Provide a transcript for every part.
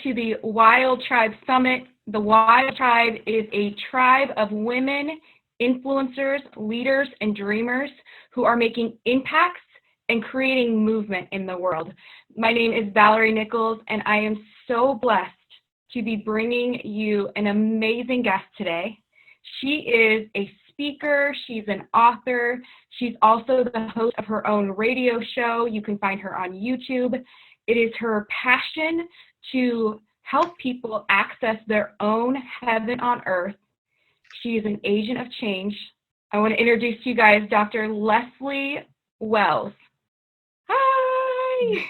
to the Wild Tribe Summit. The Wild Tribe is a tribe of women, influencers, leaders, and dreamers who are making impacts and creating movement in the world. My name is Val Nichols, and I am so blessed to be bringing you an amazing guest today. She is a speaker, she's an author, she's also the host of her own radio show. You can find her on YouTube. It is her passion to help people access their own heaven on earth. She is an agent of change. I want to introduce to you guys Dr. Leslie Wells. Hi!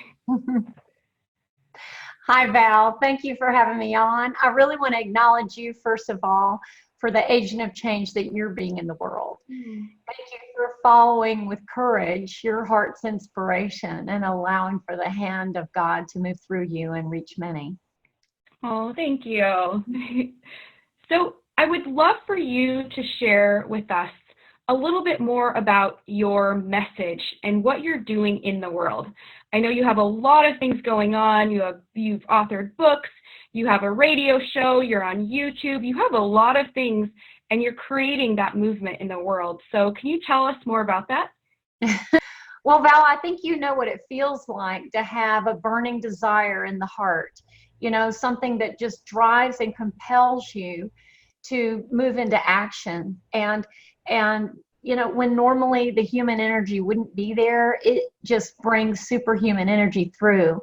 Hi, Val. Thank you for having me on. I really want to acknowledge you, first of all, for the agent of change that you're being in the world. Thank you for following with courage your heart's inspiration and allowing for the hand of God to move through you and reach many. Oh, thank you. So I would love for you to share with us a little bit more about your message and what you're doing in the world. I know you have a lot of things going on. You've authored books, you have a radio show, you're on YouTube, you have a lot of things, and you're creating that movement in the world. So can you tell us more about that? Well, Val, I think you know what it feels like to have a burning desire in the heart, you know, something that just drives and compels you to move into action. And you know, when normally the human energy wouldn't be there, it just brings superhuman energy through.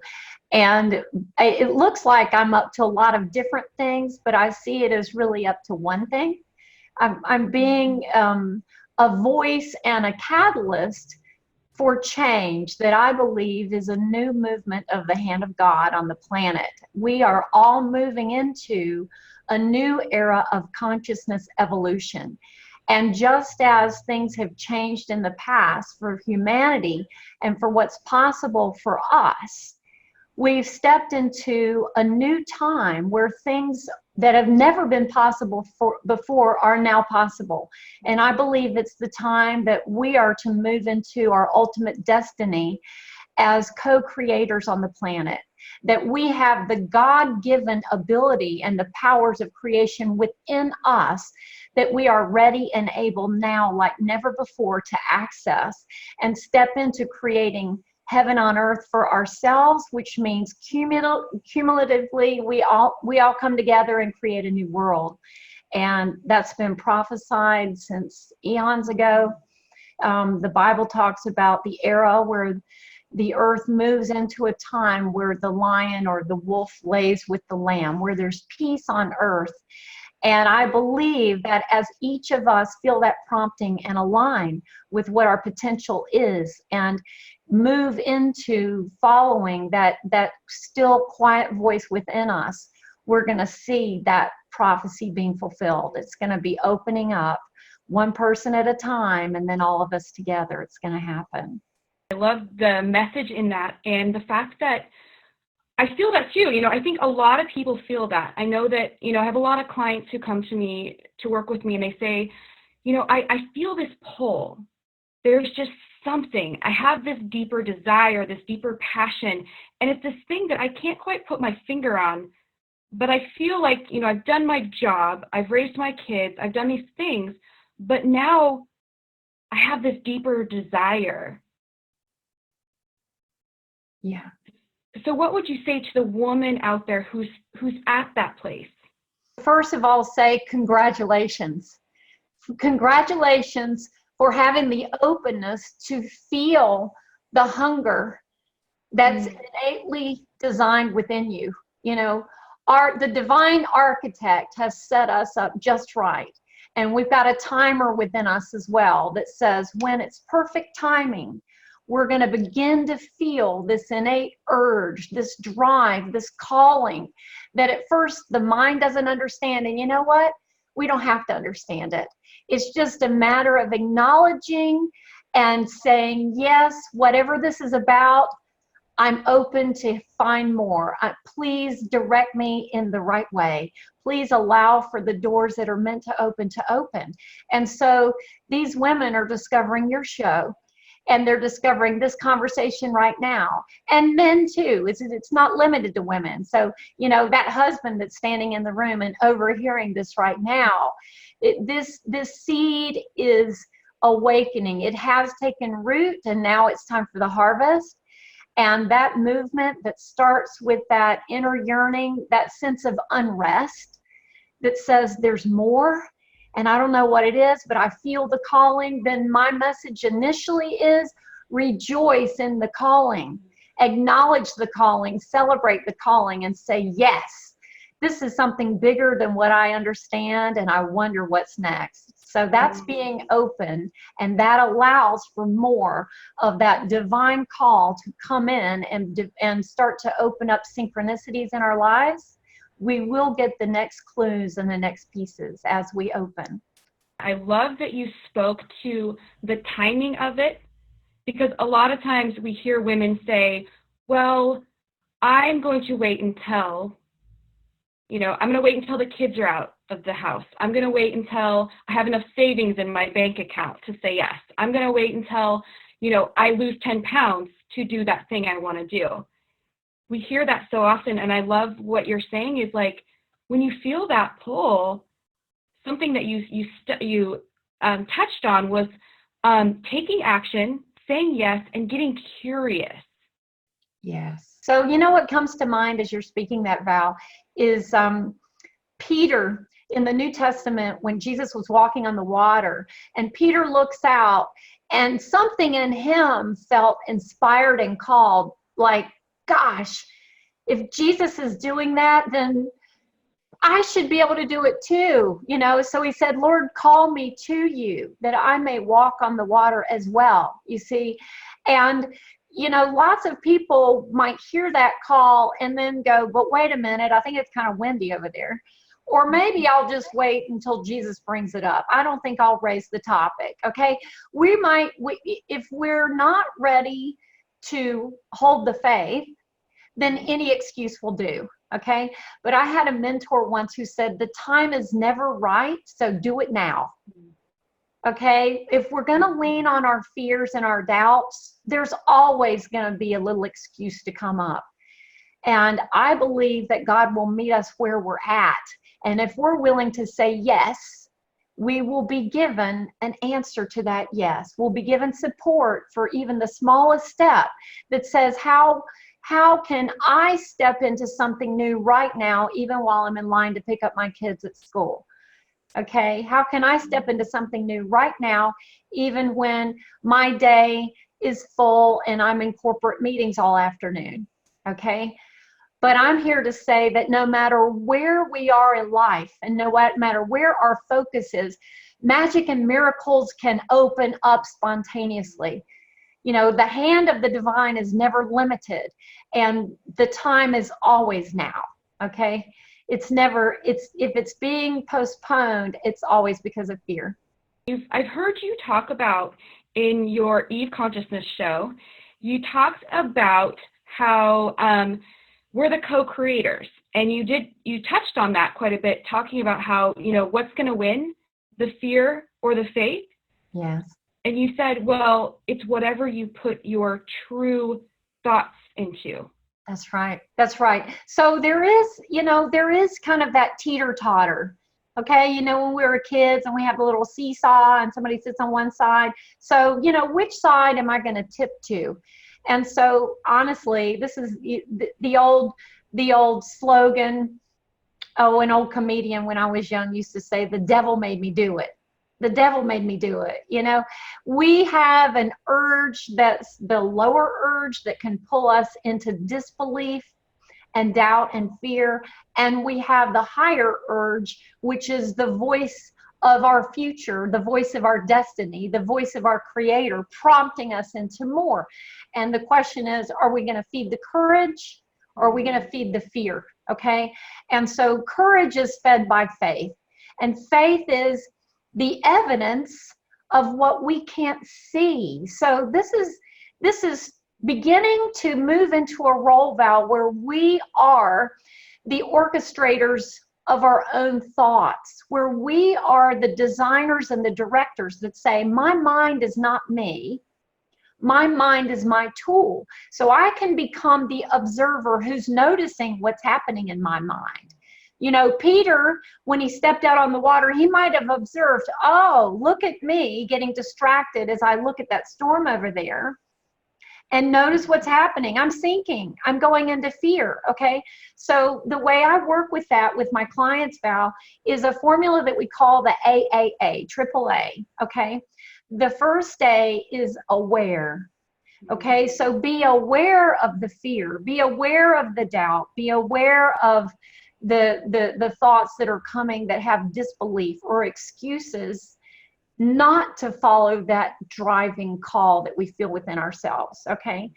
And it looks like I'm up to a lot of different things, but I see it as really up to one thing. I'm being a voice and a catalyst for change that I believe is a new movement of the hand of God on the planet. We are all moving into a new era of consciousness evolution. And just as things have changed in the past for humanity and for what's possible for us, we've stepped into a new time where things that have never been possible before are now possible. And I believe it's the time that we are to move into our ultimate destiny as co-creators on the planet, that we have the God-given ability and the powers of creation within us that we are ready and able now like never before to access and step into creating heaven on earth for ourselves, which means cumulatively we all come together and create a new world. And that's been prophesied since eons ago. The Bible talks about the era where the earth moves into a time where the lion or the wolf lays with the lamb, where there's peace on earth. And I believe that as each of us feel that prompting and align with what our potential is and move into following that still quiet voice within us, we're going to see that prophecy being fulfilled. It's going to be opening up one person at a time, and then all of us together. It's going to happen. I love the message in that, and the fact that I feel that too. You know, I think a lot of people feel that. I know that, you know, I have a lot of clients who come to me to work with me and they say, you know, I feel this pull. There's just something. I have this deeper desire, this deeper passion, and it's this thing that I can't quite put my finger on, but I feel like, you know, I've done my job, I've raised my kids, I've done these things, but now I have this deeper desire. Yeah. So what would you say to the woman out there who's at that place? First of all, say congratulations. Congratulations for having the openness to feel the hunger that's innately designed within you. You know, the divine architect has set us up just right. And we've got a timer within us as well that says when it's perfect timing, we're going to begin to feel this innate urge, this drive, this calling that at first the mind doesn't understand. And you know what? We don't have to understand it. It's just a matter of acknowledging and saying, yes, whatever this is about, I'm open to find more. Please direct me in the right way. Please allow for the doors that are meant to open. And so these women are discovering your show. and they're discovering this conversation right now. And men too. It's not limited to women. So, you know, that husband that's standing in the room and overhearing this right now, this seed is awakening. It has taken root, and now it's time for the harvest. And that movement that starts with that inner yearning, that sense of unrest that says there's more, and I don't know what it is, but I feel the calling, then my message initially is rejoice in the calling, acknowledge the calling, celebrate the calling, and say, yes, this is something bigger than what I understand, and I wonder what's next. So that's being open, and that allows for more of that divine call to come in and start to open up synchronicities in our lives. We will get the next clues and the next pieces as we open. I love that you spoke to the timing of it, because a lot of times we hear women say, well, I'm going to wait until, I'm going to wait until the kids are out of the house. I'm going to wait until I have enough savings in my bank account to say yes. I'm going to wait until, I lose 10 pounds to do that thing I want to do. We hear that so often, and I love what you're saying is like, when you feel that pull, something that you touched on was taking action, saying yes, and getting curious. Yes. So what comes to mind as you're speaking that, Val, is Peter in the New Testament when Jesus was walking on the water, and Peter looks out, and something in him felt inspired and called, like, gosh, if Jesus is doing that, then I should be able to do it too, So he said, Lord, call me to you that I may walk on the water as well, you see. And, lots of people might hear that call and then go, but wait a minute, I think it's kind of windy over there. Or maybe I'll just wait until Jesus brings it up. I don't think I'll raise the topic, okay? If we're not ready to hold the faith, then any excuse will do, okay? But I had a mentor once who said, the time is never right, so do it now, okay? If we're gonna lean on our fears and our doubts, there's always gonna be a little excuse to come up. And I believe that God will meet us where we're at. And if we're willing to say yes, we will be given an answer to that yes. We'll be given support for even the smallest step that says, how can I step into something new right now, even while I'm in line to pick up my kids at school? Okay, how can I step into something new right now, even when my day is full and I'm in corporate meetings all afternoon? Okay, but I'm here to say that no matter where we are in life and no matter where our focus is, magic and miracles can open up spontaneously. The hand of the divine is never limited, and the time is always now, okay? If it's being postponed, it's always because of fear. I've heard you talk about in your Eve Consciousness show, you talked about how we're the co-creators, and you touched on that quite a bit, talking about how, what's going to win, the fear or the faith? Yes. And you said, well, it's whatever you put your true thoughts into. That's right. That's right. So there is kind of that teeter-totter. Okay, when we were kids and we have a little seesaw and somebody sits on one side. So, which side am I going to tip to? And so honestly, this is the old slogan. Oh, an old comedian when I was young used to say, the devil made me do it. The devil made me do it. We have an urge that's the lower urge that can pull us into disbelief and doubt and fear. And we have the higher urge, which is the voice of our future, the voice of our destiny, the voice of our creator, prompting us into more. And the question is, are we going to feed the courage or are we going to feed the fear? Okay. And so courage is fed by faith, and faith is the evidence of what we can't see. So this is beginning to move into a role, Val, where we are the orchestrators of our own thoughts, where we are the designers and the directors that say, my mind is not me. My mind is my tool. So I can become the observer who's noticing what's happening in my mind. You know, Peter, when he stepped out on the water, he might have observed, oh, look at me getting distracted as I look at that storm over there. And notice what's happening. I'm sinking. I'm going into fear. Okay. So the way I work with that with my clients, Val, is a formula that we call the AAA, triple A. Okay. The first A is aware. Okay. So be aware of the fear, be aware of the doubt, be aware of the thoughts that are coming that have disbelief or excuses not to follow that driving call that we feel within ourselves, okay?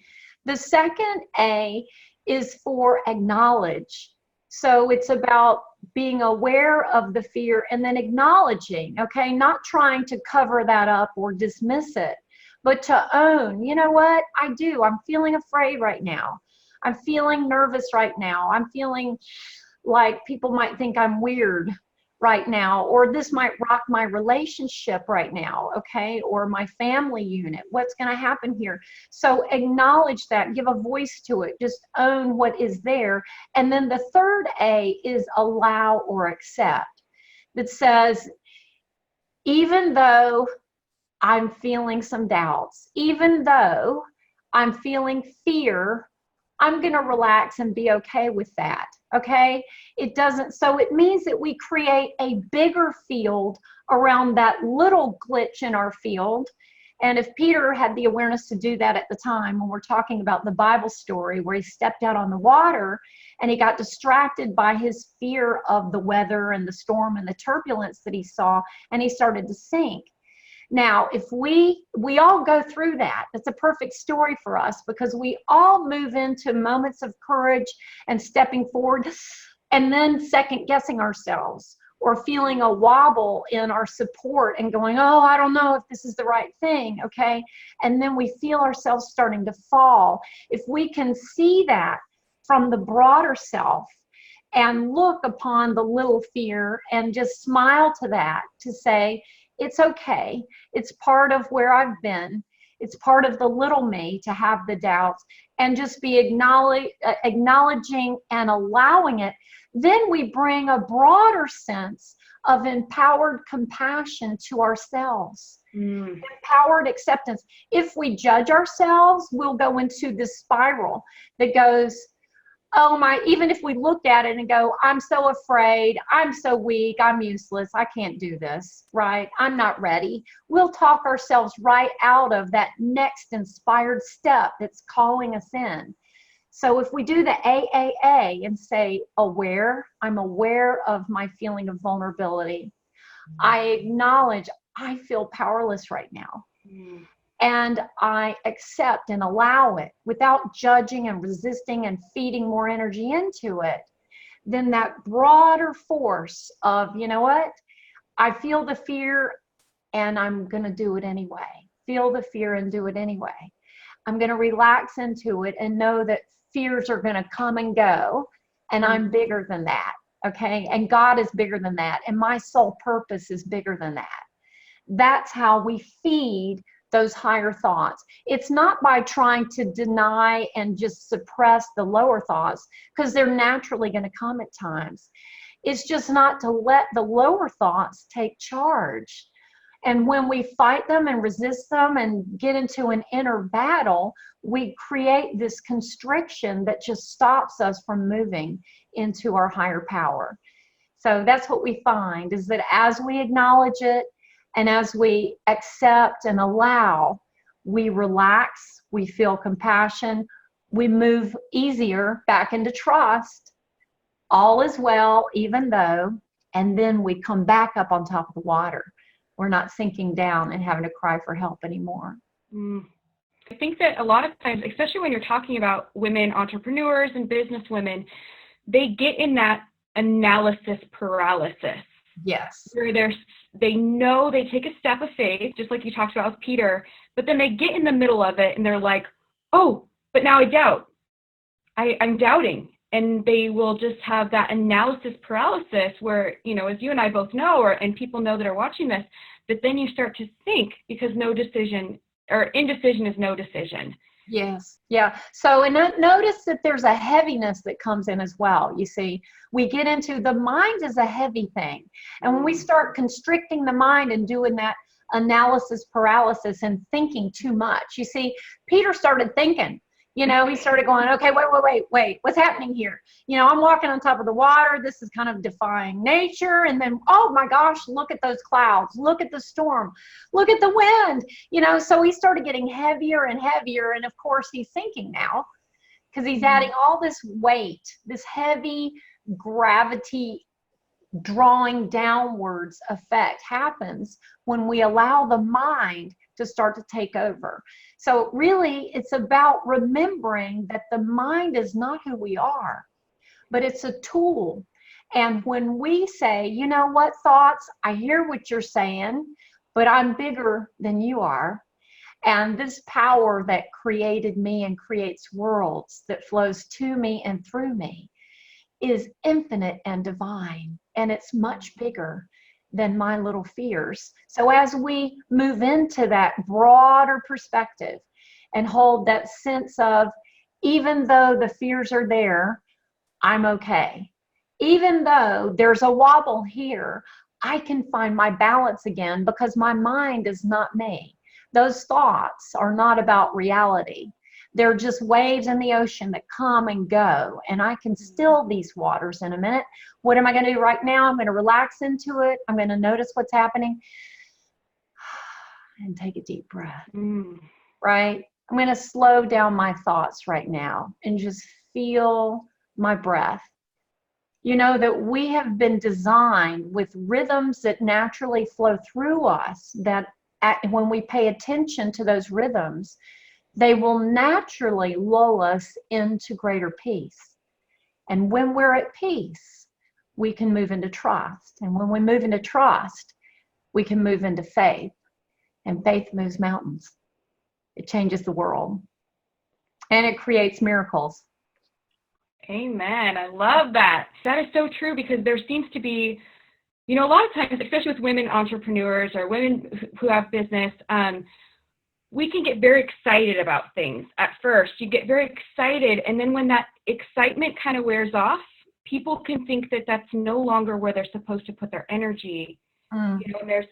The second A is for acknowledge. So it's about being aware of the fear and then acknowledging, okay? Not trying to cover that up or dismiss it, but to own, you know what? I'm feeling afraid right now. I'm feeling nervous right now. I'm feeling like people might think I'm weird right now, or this might rock my relationship right now, okay, or my family unit. What's going to happen here? So acknowledge that, give a voice to it, just own what is there. And then the third A is allow or accept. That says, even though I'm feeling some doubts, even though I'm feeling fear, I'm going to relax and be okay with that. Okay. So it means that we create a bigger field around that little glitch in our field. And if Peter had the awareness to do that at the time, when we're talking about the Bible story where he stepped out on the water and he got distracted by his fear of the weather and the storm and the turbulence that he saw, and he started to sink. Now, if we all go through that, it's a perfect story for us because we all move into moments of courage and stepping forward and then second guessing ourselves or feeling a wobble in our support and going, oh, I don't know if this is the right thing, okay? And then we feel ourselves starting to fall. If we can see that from the broader self and look upon the little fear and just smile to that, to say, it's okay. It's part of where I've been. It's part of the little me to have the doubts and just be acknowledging and allowing it. Then we bring a broader sense of empowered compassion to ourselves, empowered acceptance. If we judge ourselves, we'll go into this spiral that goes, oh my, even if we looked at it and go, I'm so afraid, I'm so weak, I'm useless, I can't do this, right? I'm not ready. We'll talk ourselves right out of that next inspired step that's calling us in. So if we do the AAA and say, aware, I'm aware of my feeling of vulnerability. I acknowledge I feel powerless right now. And I accept and allow it without judging and resisting and feeding more energy into it, then that broader force of, you know what, I feel the fear and I'm going to do it anyway. Feel the fear and do it anyway. I'm going to relax into it and know that fears are going to come and go, and I'm bigger than that, okay? And God is bigger than that, and my soul purpose is bigger than that. That's how we feed those higher thoughts. It's not by trying to deny and just suppress the lower thoughts, because they're naturally going to come at times. It's just not to let the lower thoughts take charge. And when we fight them and resist them and get into an inner battle, we create this constriction that just stops us from moving into our higher power. So that's what we find, is that as we acknowledge it, and as we accept and allow, we relax, we feel compassion, we move easier back into trust. All is well, even though, and then we come back up on top of the water. We're not sinking down and having to cry for help anymore. I think that a lot of times, especially when you're talking about women entrepreneurs and business women, they get in that analysis paralysis. Yes. Where they know they take a step of faith, just like you talked about with Peter, but then they get in the middle of it and they're like, oh, but now I doubt. I'm doubting. And they will just have that analysis paralysis where, you know, as you and I both know, and people know that are watching this, that then you start to think because no decision or indecision is no decision. Yes. Yeah. So, and notice that there's a heaviness that comes in as well. You see, we get into the mind is a heavy thing. And when we start constricting the mind and doing that analysis paralysis and thinking too much, you see, Peter started thinking, he started going, okay, wait, what's happening here? I'm walking on top of the water. This is kind of defying nature. And then, oh my gosh, look at those clouds. Look at the storm. Look at the wind. So he started getting heavier and heavier. And of course, he's sinking now because he's adding all this weight, this heavy gravity drawing downwards effect happens when we allow the mind to start to take over. So really, it's about remembering that the mind is not who we are, but it's a tool. And when we say, you know what, thoughts, I hear what you're saying, but I'm bigger than you are. And this power that created me and creates worlds that flows to me and through me is infinite and divine. And it's much bigger than my little fears. So as we move into that broader perspective and hold that sense of, even though the fears are there, I'm okay. Even though there's a wobble here, I can find my balance again because my mind is not me. Those thoughts are not about reality. They're just waves in the ocean that come and go, and I can still these waters in a minute. What am I going to do right now? I'm going to relax into it. I'm going to notice what's happening and take a deep breath, right? I'm going to slow down my thoughts right now and just feel my breath. That we have been designed with rhythms that naturally flow through us, that when we pay attention to those rhythms, they will naturally lull us into greater peace. And when we're at peace, we can move into trust. And when we move into trust, we can move into faith. And faith moves mountains. It changes the world. And it creates miracles. Amen. I love that. That is so true, because there seems to be, a lot of times, especially with women entrepreneurs or women who have business, we can get very excited about things at first. You get very excited, and then when that excitement kind of wears off, people can think that that's no longer where they're supposed to put their energy. And there's,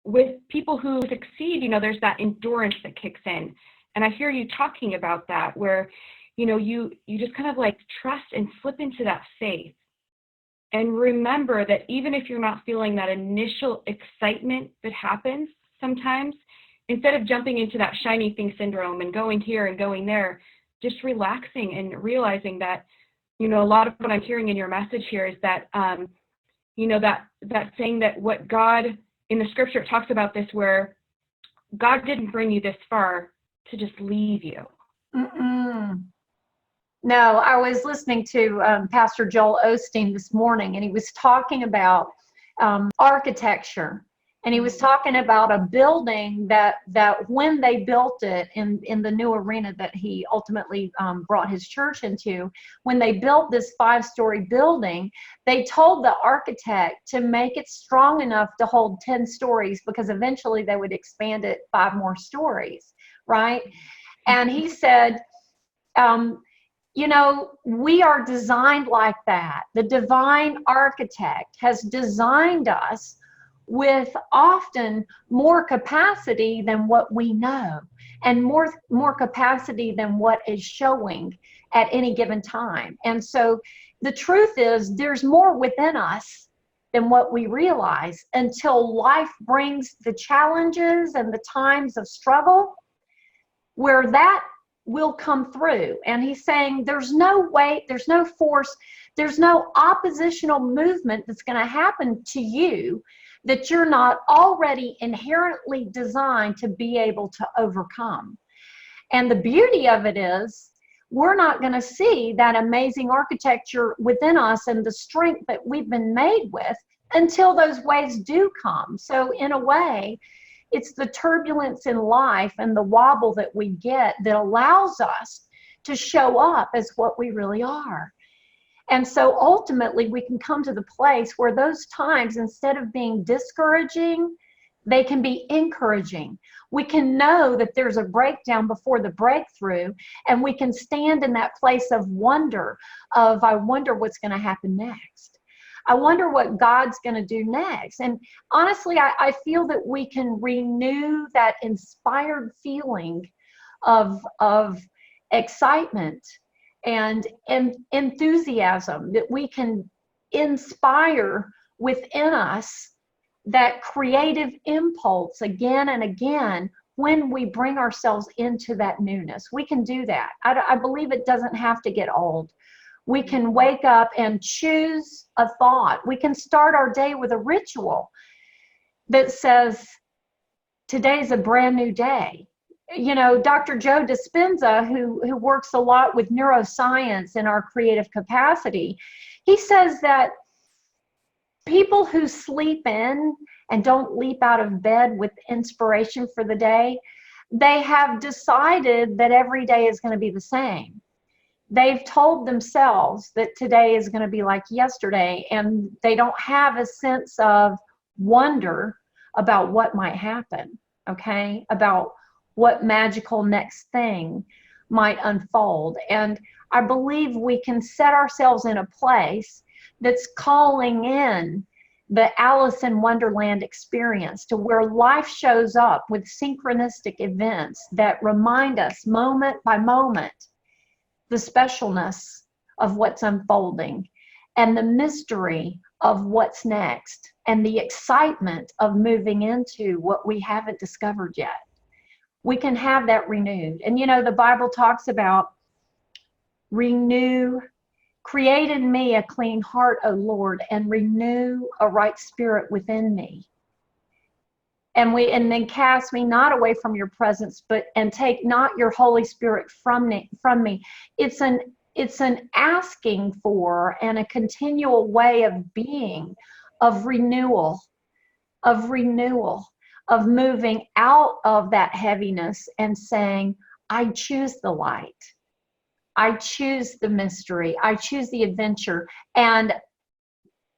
with people who succeed, there's that endurance that kicks in. And I hear you talking about that, where, you just kind of like trust and slip into that faith. And remember that even if you're not feeling that initial excitement that happens sometimes, instead of jumping into that shiny thing syndrome and going here and going there, just relaxing and realizing that, a lot of what I'm hearing in your message here is that, that saying that what God, in the scripture, it talks about this, where God didn't bring you this far to just leave you. No, I was listening to Pastor Joel Osteen this morning, and he was talking about architecture. And he was talking about a building that when they built it in the new arena that he ultimately brought his church into, when they built this 5-story building, they told the architect to make it strong enough to hold 10 stories, because eventually they would expand it 5 more stories, right? And he said, we are designed like that. The divine architect has designed us with often more capacity than what we know, and more capacity than what is showing at any given time. And so the truth is, there's more within us than what we realize, until life brings the challenges and the times of struggle where that will come through. And he's saying there's no weight, there's no force, there's no oppositional movement that's going to happen to you that you're not already inherently designed to be able to overcome. And the beauty of it is, we're not going to see that amazing architecture within us and the strength that we've been made with until those waves do come. So in a way, it's the turbulence in life and the wobble that we get that allows us to show up as what we really are. And so ultimately, we can come to the place where those times, instead of being discouraging, They can be encouraging. We can know that there's a breakdown before the breakthrough, and we can stand in that place of wonder, of I wonder what's going to happen next. I wonder what God's going to do next. And honestly, I feel that we can renew that inspired feeling of excitement and enthusiasm, that we can inspire within us that creative impulse again and again when we bring ourselves into that newness. We can do that. I believe it doesn't have to get old. We can wake up and choose a thought. We can start our day with a ritual that says, today's a brand new day. You know, Dr. Joe Dispenza, who works a lot with neuroscience and our creative capacity, he says that people who sleep in and don't leap out of bed with inspiration for the day, they have decided that every day is going to be the same. They've told themselves that today is going to be like yesterday, and they don't have a sense of wonder about what might happen, okay? About what magical next thing might unfold. And I believe we can set ourselves in a place that's calling in the Alice in Wonderland experience, to where life shows up with synchronistic events that remind us moment by moment the specialness of what's unfolding and the mystery of what's next and the excitement of moving into what we haven't discovered yet. We can have that renewed. And you know, the Bible talks about create in me a clean heart, O Lord, and renew a right spirit within me. And then cast me not away from your presence, and take not your Holy Spirit from me. It's an asking for and a continual way of being, of renewal, of moving out of that heaviness and saying, I choose the light. I choose the mystery. I choose the adventure. And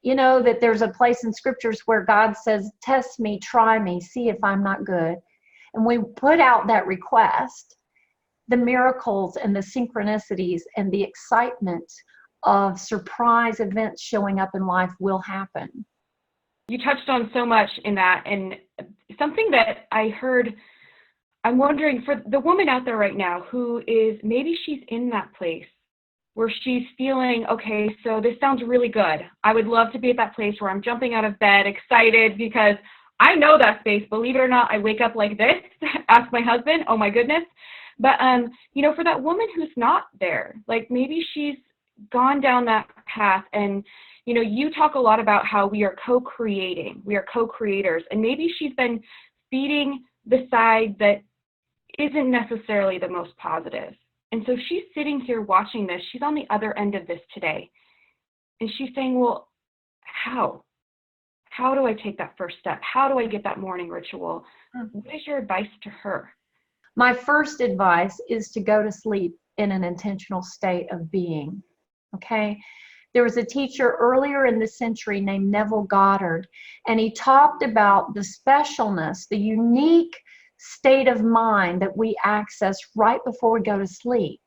you know that there's a place in scriptures where God says, test me, try me, see if I'm not good. And we put out that request, the miracles and the synchronicities and the excitement of surprise events showing up in life will happen. You touched on so much in that, and something that I heard, I'm wondering for the woman out there right now who is, maybe she's in that place where she's feeling, okay, so this sounds really good. I would love to be at that place where I'm jumping out of bed, excited, because I know that space. Believe it or not, I wake up like this, ask my husband, oh my goodness. But, you know, for that woman who's not there, like maybe she's gone down that path, and, you know, you talk a lot about how we are co-creating, we are co-creators, and maybe she's been feeding the side that isn't necessarily the most positive. And so she's sitting here watching this. She's on the other end of this today. And she's saying, well, how? How do I take that first step? How do I get that morning ritual? What is your advice to her? My first advice is to go to sleep in an intentional state of being, okay? There was a teacher earlier in the century named Neville Goddard, and he talked about the specialness, the unique state of mind that we access right before we go to sleep.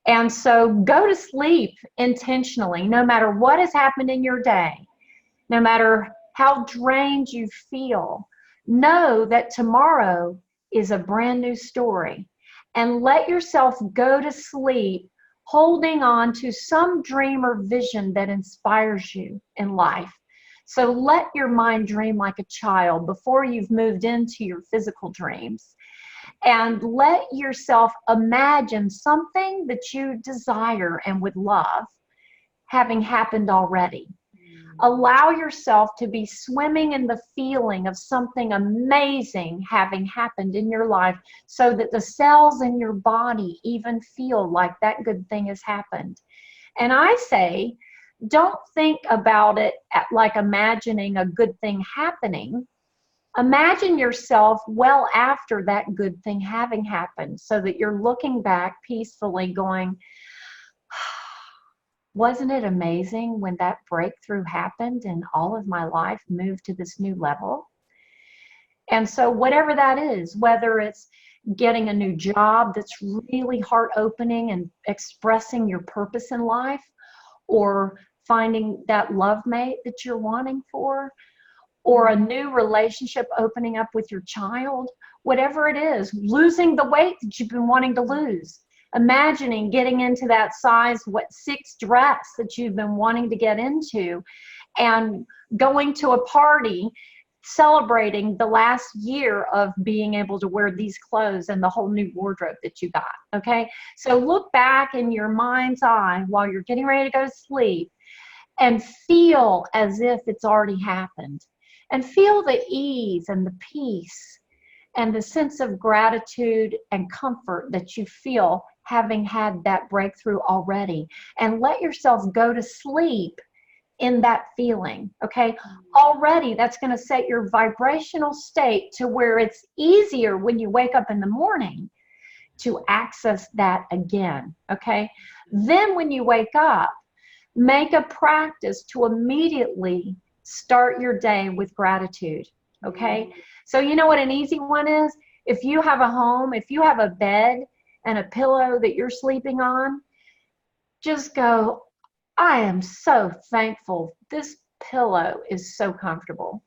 And so go to sleep intentionally, no matter what has happened in your day, no matter how drained you feel. Know that tomorrow is a brand new story, and let yourself go to sleep holding on to some dream or vision that inspires you in life. So let your mind dream like a child before you've moved into your physical dreams. And let yourself imagine something that you desire and would love having happened already. Allow yourself to be swimming in the feeling of something amazing having happened in your life, so that the cells in your body even feel like that good thing has happened. And I say, don't think about it like imagining a good thing happening. Imagine yourself well after that good thing having happened, so that you're looking back peacefully going, wasn't it amazing when that breakthrough happened and all of my life moved to this new level? And so whatever that is, whether it's getting a new job that's really heart opening and expressing your purpose in life, or finding that love mate that you're wanting for, or a new relationship opening up with your child, whatever it is, losing the weight that you've been wanting to lose, imagining getting into that size 6 dress that you've been wanting to get into, and going to a party celebrating the last year of being able to wear these clothes and the whole new wardrobe that you got. Okay, so look back in your mind's eye while you're getting ready to go to sleep and feel as if it's already happened, and feel the ease and the peace and the sense of gratitude and comfort that you feel having had that breakthrough already, and let yourself go to sleep in that feeling. Okay, already that's going to set your vibrational state to where it's easier when you wake up in the morning to access that again. Okay, then when you wake up, make a practice to immediately start your day with gratitude. Okay, so you know what an easy one is? If you have a home, if you have a bed and a pillow that you're sleeping on, just go, I am so thankful this pillow is so comfortable.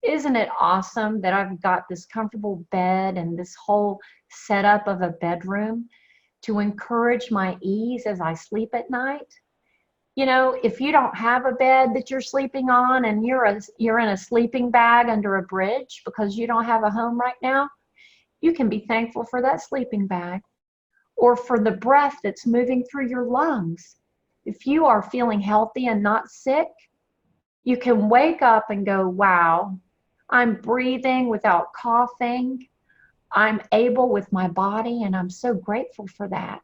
Isn't it awesome that I've got this comfortable bed and this whole setup of a bedroom to encourage my ease as I sleep at night? You know, if you don't have a bed that you're sleeping on and you're in a sleeping bag under a bridge because you don't have a home right now, you can be thankful for that sleeping bag, or for the breath that's moving through your lungs. If you are feeling healthy and not sick, you can wake up and go, wow, I'm breathing without coughing. I'm able with my body, and I'm so grateful for that.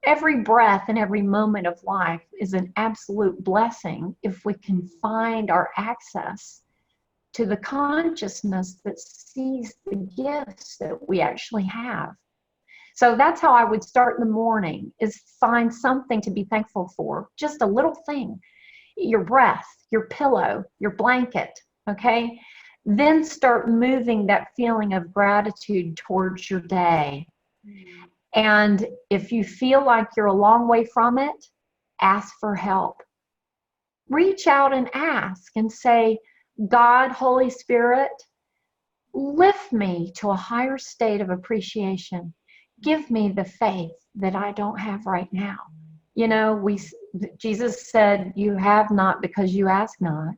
Every breath and every moment of life is an absolute blessing if we can find our access to the consciousness that sees the gifts that we actually have. So that's how I would start in the morning, is find something to be thankful for. Just a little thing. Your breath, your pillow, your blanket, okay? Then start moving that feeling of gratitude towards your day. And if you feel like you're a long way from it, ask for help. Reach out and ask and say, God, Holy Spirit, lift me to a higher state of appreciation. Give me the faith that I don't have right now. You know, Jesus said, you have not because you ask not.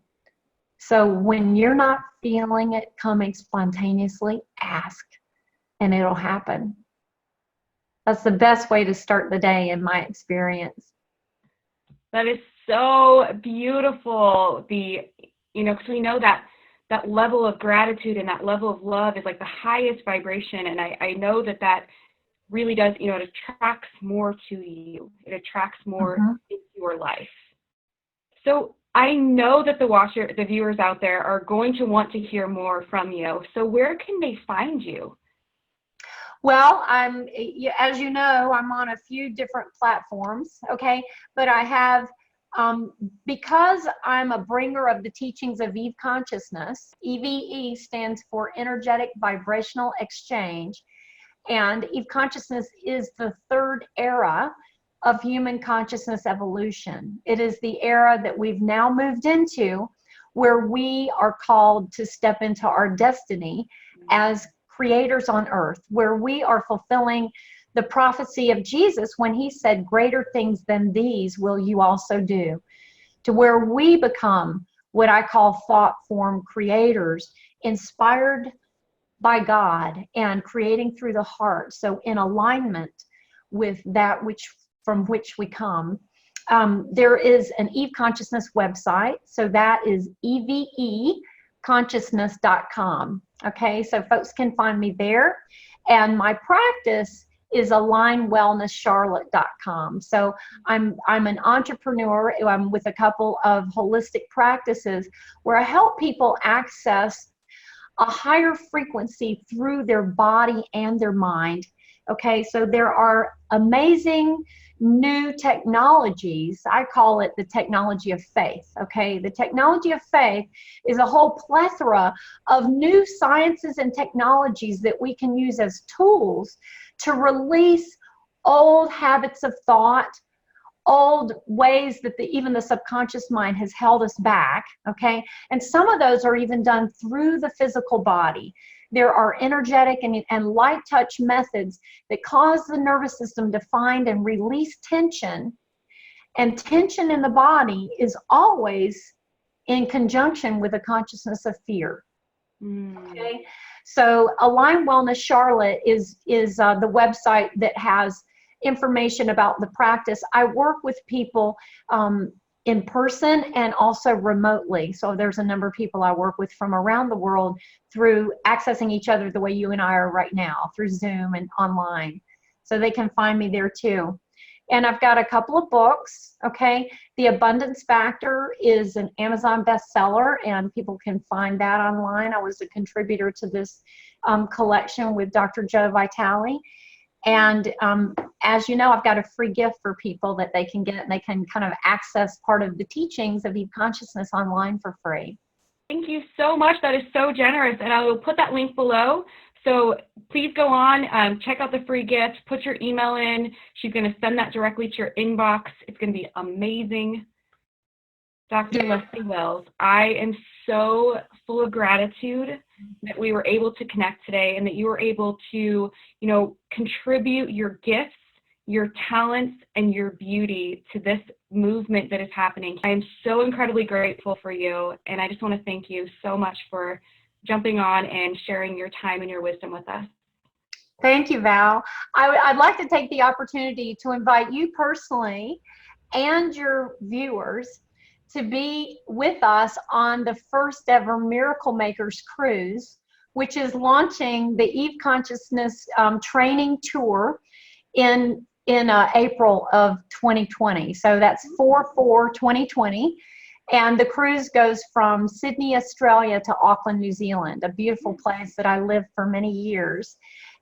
So when you're not feeling it coming spontaneously, ask, and it'll happen. That's the best way to start the day in my experience. That is so beautiful. Because we know that level of gratitude and that level of love is like the highest vibration. And I know that really does, it attracts more to you. It attracts more into your life. So I know that the viewers out there are going to want to hear more from you. So where can they find you? Well, as you know, I'm on a few different platforms, okay? But I have, because I'm a bringer of the teachings of Eve Consciousness, EVE stands for Energetic Vibrational Exchange. And Eve Consciousness is the third era of human consciousness evolution. It is the era that we've now moved into, where we are called to step into our destiny as creators on earth, where we are fulfilling the prophecy of Jesus when he said, greater things than these will you also do, to where we become what I call thought form creators, inspired by God and creating through the heart. So in alignment with that from which we come. There is an Eve Consciousness website. So that is eveconsciousness.com. Okay, so folks can find me there. And my practice is alignwellnesscharlotte.com. So I'm an entrepreneur. I'm with a couple of holistic practices where I help people access a higher frequency through their body and their mind. Okay, so there are amazing new technologies. I call it the technology of faith, okay? The technology of faith is a whole plethora of new sciences and technologies that we can use as tools to release old habits of thought, old ways that even the subconscious mind has held us back, okay? And some of those are even done through the physical body. There are energetic and light touch methods that cause the nervous system to find and release tension. And tension in the body is always in conjunction with a consciousness of fear. Okay? So Align Wellness Charlotte is the website that has information about the practice. I work with people in person and also remotely. So there's a number of people I work with from around the world through accessing each other the way you and I are right now, through Zoom and online. So they can find me there too. And I've got a couple of books, okay? The Abundance Factor is an Amazon bestseller, and people can find that online. I was a contributor to this collection with Dr. Joe Vitale. And as you know, I've got a free gift for people that they can get, and they can kind of access part of the teachings of Eve Consciousness online for free. Thank you so much. That is so generous. And I will put that link below. So please go on, check out the free gift, put your email in. She's going to send that directly to your inbox. It's going to be amazing. Dr. Leslie Wells, I am so full of gratitude that we were able to connect today, and that you were able to, contribute your gifts, your talents, and your beauty to this movement that is happening. I am so incredibly grateful for you, and I just want to thank you so much for jumping on and sharing your time and your wisdom with us. Thank you, Val. I'd like to take the opportunity to invite you personally and your viewers to be with us on the first ever Miracle Makers Cruise, which is launching the Eve Consciousness training tour in April of 2020. So that's 4/4/2020. And the cruise goes from Sydney, Australia to Auckland, New Zealand, a beautiful place that I lived for many years.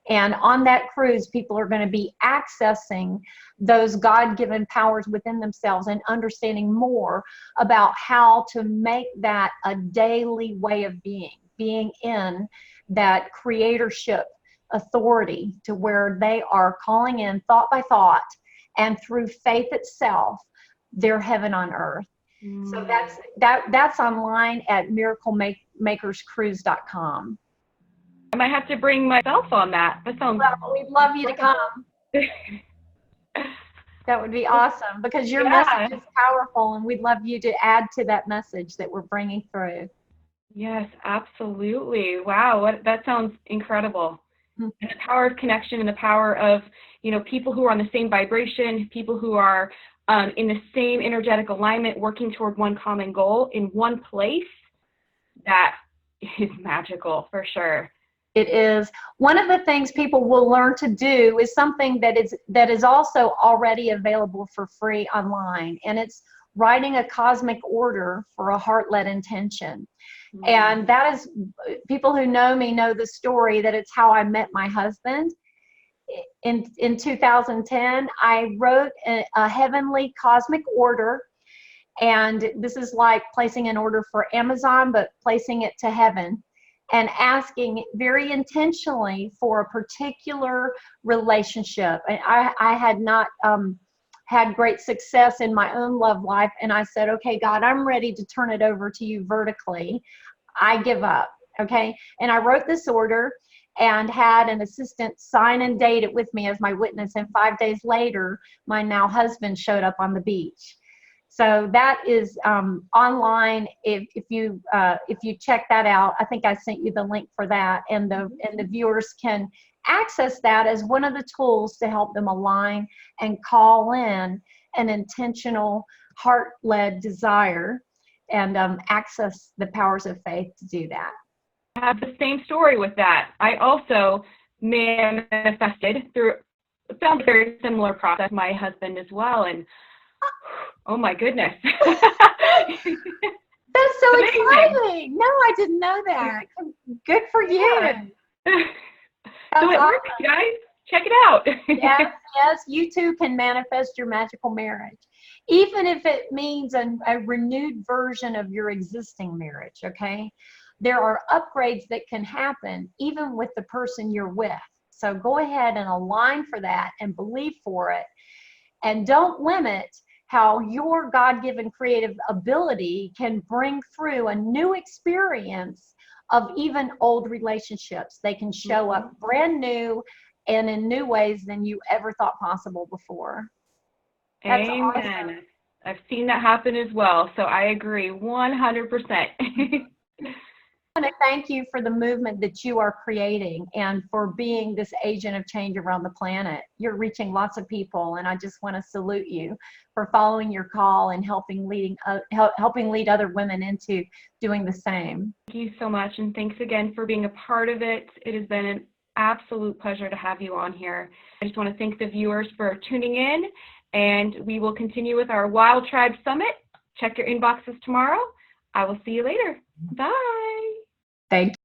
And on that cruise, people are going to be accessing those God-given powers within themselves and understanding more about how to make that a daily way of being in that creatorship authority, to where they are calling in thought by thought, and through faith itself, their heaven on earth. So that's online at miraclemakerscruise.com. I might have to bring myself on that. That sounds. Well, we'd love you to come. That would be awesome, because your message is powerful, and we'd love you to add to that message that we're bringing through. Yes, absolutely. Wow, that sounds incredible. And the power of connection, and the power of, people who are on the same vibration, people who are in the same energetic alignment, working toward one common goal in one place. That is magical for sure. It is. One of the things people will learn to do is something that is also already available for free online, and it's writing a cosmic order for a heart-led intention. And that is, people who know me know the story, that it's how I met my husband. In 2010, I wrote a heavenly cosmic order, and this is like placing an order for Amazon, but placing it to heaven, and asking very intentionally for a particular relationship. And I had not had great success in my own love life, and I said, okay, God, I'm ready to turn it over to you vertically. I give up, okay? And I wrote this order and had an assistant sign and date it with me as my witness, and 5 days later, my now husband showed up on the beach. So that is online. If you check that out, I think I sent you the link for that, and the viewers can access that as one of the tools to help them align and call in an intentional heart-led desire, and access the powers of faith to do that. I have the same story with that. I also manifested through, found a very similar process, my husband as well, and oh my goodness. That's so exciting. No, I didn't know that. Good for you. Yeah. So it works, guys. check it out. Yes, yes, you too can manifest your magical marriage, even if it means a renewed version of your existing marriage, okay? There are upgrades that can happen even with the person you're with. So go ahead and align for that and believe for it. And don't limit how your God-given creative ability can bring through a new experience of even old relationships. They can show up brand new and in new ways than you ever thought possible before. That's awesome. Amen. I've seen that happen as well, so I agree 100%. I want to thank you for the movement that you are creating and for being this agent of change around the planet. You're reaching lots of people, and I just want to salute you for following your call and helping lead other women into doing the same. Thank you so much, and thanks again for being a part of it. It has been an absolute pleasure to have you on here. I just want to thank the viewers for tuning in, and we will continue with our Wild Tribe Summit. Check your inboxes tomorrow. I will see you later. Bye. Thank you.